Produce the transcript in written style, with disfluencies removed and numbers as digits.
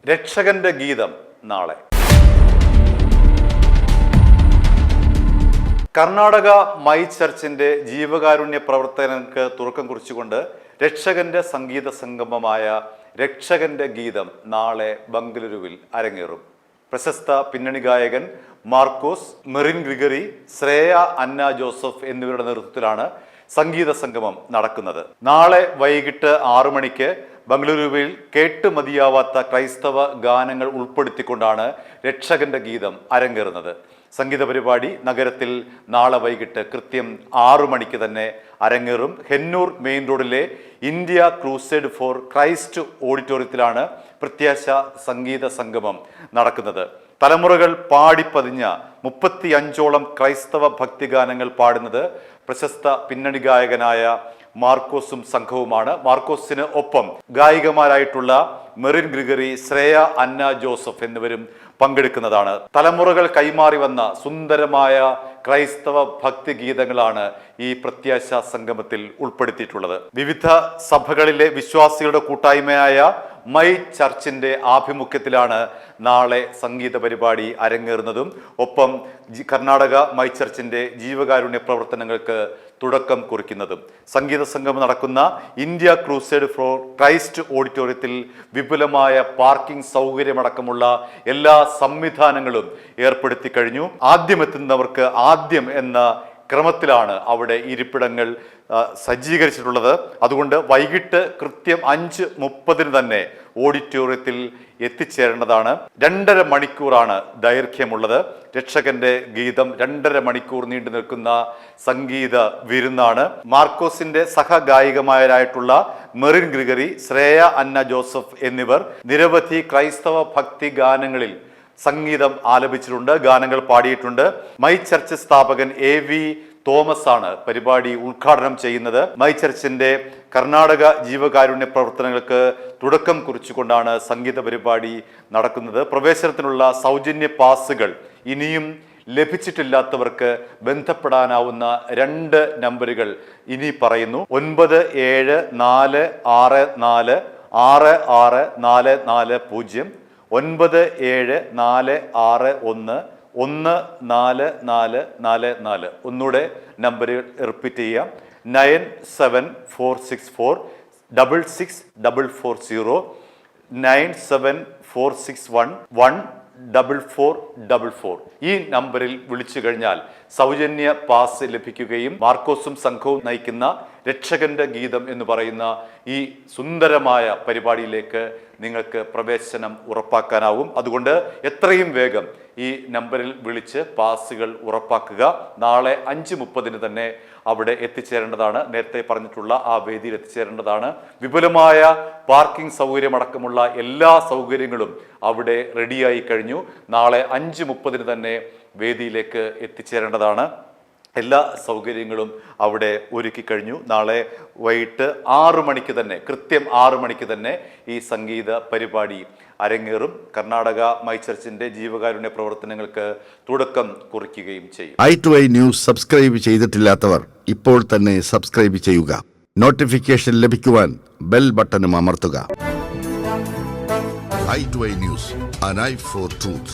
രക്ഷകന്റെ ഗീതം നാളെ. കർണാടക മൈ ചർച്ചിന്റെ ജീവകാരുണ്യ പ്രവർത്തനങ്ങൾക്ക് തുടക്കം കുറിച്ചുകൊണ്ട് രക്ഷകന്റെ സംഗീത സംഗമമായ രക്ഷകന്റെ ഗീതം നാളെ ബംഗളൂരുവിൽ അരങ്ങേറും. പ്രശസ്ത പിന്നണി ഗായകൻ മാർക്കോസ്, മെറിൻ ഗ്രിഗറി, ശ്രേയ അന്ന ജോസഫ് എന്നിവരുടെ നേതൃത്വത്തിലാണ് സംഗീത സംഗമം നടക്കുന്നത്. നാളെ വൈകിട്ട് 6 മണിക്ക് ബംഗളൂരുവിൽ കേട്ട് മതിയാവാത്ത ക്രൈസ്തവ ഗാനങ്ങൾ ഉൾപ്പെടുത്തിക്കൊണ്ടാണ് രക്ഷകന്റെ ഗീതം അരങ്ങേറുന്നത്. സംഗീത പരിപാടി നഗരത്തിൽ നാളെ വൈകിട്ട് കൃത്യം 6 മണിക്ക് തന്നെ അരങ്ങേറും. ഹെന്നൂർ മെയിൻ റോഡിലെ ഇന്ത്യ ക്രൂസൈഡ് ഫോർ ക്രൈസ്റ്റ് ഓഡിറ്റോറിയത്തിലാണ് പ്രത്യാശ സംഗീത സംഗമം നടക്കുന്നത്. തലമുറകൾ പാടിപ്പതിഞ്ഞ 35ഓളം ക്രൈസ്തവ ഭക്തിഗാനങ്ങൾ പാടുന്നത് പ്രശസ്ത പിന്നണി ഗായകനായ മാർക്കോസും സംഘവുമാണ്. മാർക്കോസിന് ഒപ്പം ഗായികമാരായിട്ടുള്ള മെറിൻ ഗ്രിഗറി, ശ്രേയ അന്ന ജോസഫ് എന്നിവരും പങ്കെടുക്കുന്നതാണ്. തലമുറകൾ കൈമാറി വന്ന സുന്ദരമായ ക്രൈസ്തവ ഭക്തി ഗീതങ്ങളാണ് ഈ പ്രത്യാശ സംഗമത്തിൽ ഉൾപ്പെടുത്തിയിട്ടുള്ളത്. വിവിധ സഭകളിലെ വിശ്വാസികളുടെ കൂട്ടായ്മയായ മൈ ചർച്ചിന്റെ ആഭിമുഖ്യത്തിലാണ് നാളെ സംഗീത പരിപാടി അരങ്ങേറുന്നതും ഒപ്പം കർണാടക മൈ ചർച്ചിന്റെ ജീവകാരുണ്യ പ്രവർത്തനങ്ങൾക്ക് തുടക്കം കുറിക്കുന്നതും. സംഗീത സംഗമം നടക്കുന്ന ഇന്ത്യ ക്രൂസൈഡ് ഫോർ ക്രൈസ്റ്റ് ഓഡിറ്റോറിയത്തിൽ വിപുലമായ പാർക്കിംഗ് സൗകര്യമടക്കമുള്ള എല്ലാ സംവിധാനങ്ങളും ഏർപ്പെടുത്തി കഴിഞ്ഞു. ആദ്യമെത്തുന്നവർക്ക് ആദ്യം എന്ന ക്രമത്തിലാണ് അവിടെ ഇരിപ്പിടങ്ങൾ സജ്ജീകരിച്ചിട്ടുള്ളത്. അതുകൊണ്ട് വൈകിട്ട് കൃത്യം 5:30 തന്നെ ഓഡിറ്റോറിയത്തിൽ എത്തിച്ചേരേണ്ടതാണ്. 2.5 മണിക്കൂറാണ് ദൈർഘ്യമുള്ളത്. രക്ഷകന്റെ ഗീതം 2.5 മണിക്കൂർ നീണ്ടു നിൽക്കുന്ന സംഗീത വിരുന്നാണ്. മാർക്കോസിന്റെ സഹഗായികമാരായിട്ടുള്ള മെറിൻ ഗ്രിഗറി, ശ്രേയ അന്ന ജോസഫ് എന്നിവർ നിരവധി ക്രൈസ്തവ ഭക്തി ഗാനങ്ങളിൽ സംഗീതം ആലപിച്ചിട്ടുണ്ട്, ഗാനങ്ങൾ പാടിയിട്ടുണ്ട്. മൈ ചർച്ച് സ്ഥാപകൻ AV തോമസ് ആണ് പരിപാടി ഉദ്ഘാടനം ചെയ്യുന്നത്. മൈ ചർച്ചിന്റെ കർണാടക ജീവകാരുണ്യ പ്രവർത്തനങ്ങൾക്ക് തുടക്കം കുറിച്ചുകൊണ്ടാണ് സംഗീത പരിപാടി നടക്കുന്നത്. പ്രവേശനത്തിനുള്ള സൗജന്യ പാസുകൾ ഇനിയും ലഭിച്ചിട്ടില്ലാത്തവർക്ക് ബന്ധപ്പെടാനാവുന്ന 2 നമ്പറുകൾ ഇനി പറയുന്നു. 9744666440 9746111444. ഒന്നുകൂടെ നമ്പർ റിപ്പീറ്റ് ചെയ്യാം. 9746466440 9746114444. ഈ നമ്പറിൽ വിളിച്ചു കഴിഞ്ഞാൽ സൗജന്യ പാസ് ലഭിക്കുകയും മാർക്കോസും സംഘവും നയിക്കുന്ന രക്ഷകന്റെ ഗീതം എന്ന് പറയുന്ന ഈ സുന്ദരമായ പരിപാടിയിലേക്ക് നിങ്ങൾക്ക് പ്രവേശനം ഉറപ്പാക്കാനാവും. അതുകൊണ്ട് എത്രയും വേഗം ഈ നമ്പറിൽ വിളിച്ച് പാസുകൾ ഉറപ്പാക്കുക. നാളെ 5:30 തന്നെ അവിടെ എത്തിച്ചേരേണ്ടതാണ്. നേരത്തെ പറഞ്ഞിട്ടുള്ള ആ വേദിയിൽ എത്തിച്ചേരേണ്ടതാണ്. വിപുലമായ പാർക്കിംഗ് സൗകര്യമടക്കമുള്ള എല്ലാ സൗകര്യങ്ങളും അവിടെ റെഡിയായി കഴിഞ്ഞു. നാളെ 5:30 തന്നെ വേദിയിലേക്ക് എത്തിച്ചേരേണ്ടതാണ്. എല്ലാ സൗകര്യങ്ങളും അവിടെ ഒരുക്കി കഴിഞ്ഞു. നാളെ വൈകിട്ട് 6 മണിക്ക് തന്നെ, കൃത്യം 6 മണിക്ക് തന്നെ ഈ സംഗീത പരിപാടി അരങ്ങേറും. കർണാടക മൈ ചർച്ചിന്റെ ജീവകാരുണ്യ പ്രവർത്തനങ്ങൾക്ക് തുടക്കം കുറിക്കുകയും ചെയ്യും. i2i ന്യൂസ് സബ്സ്ക്രൈബ് ചെയ്തിട്ടില്ലാത്തവർ ഇപ്പോൾ തന്നെ സബ്സ്ക്രൈബ് ചെയ്യുക. നോട്ടിഫിക്കേഷൻ ലഭിക്കുവാൻ ബെൽ ബട്ടണും അമർത്തുക. i2i news, an eye for truth.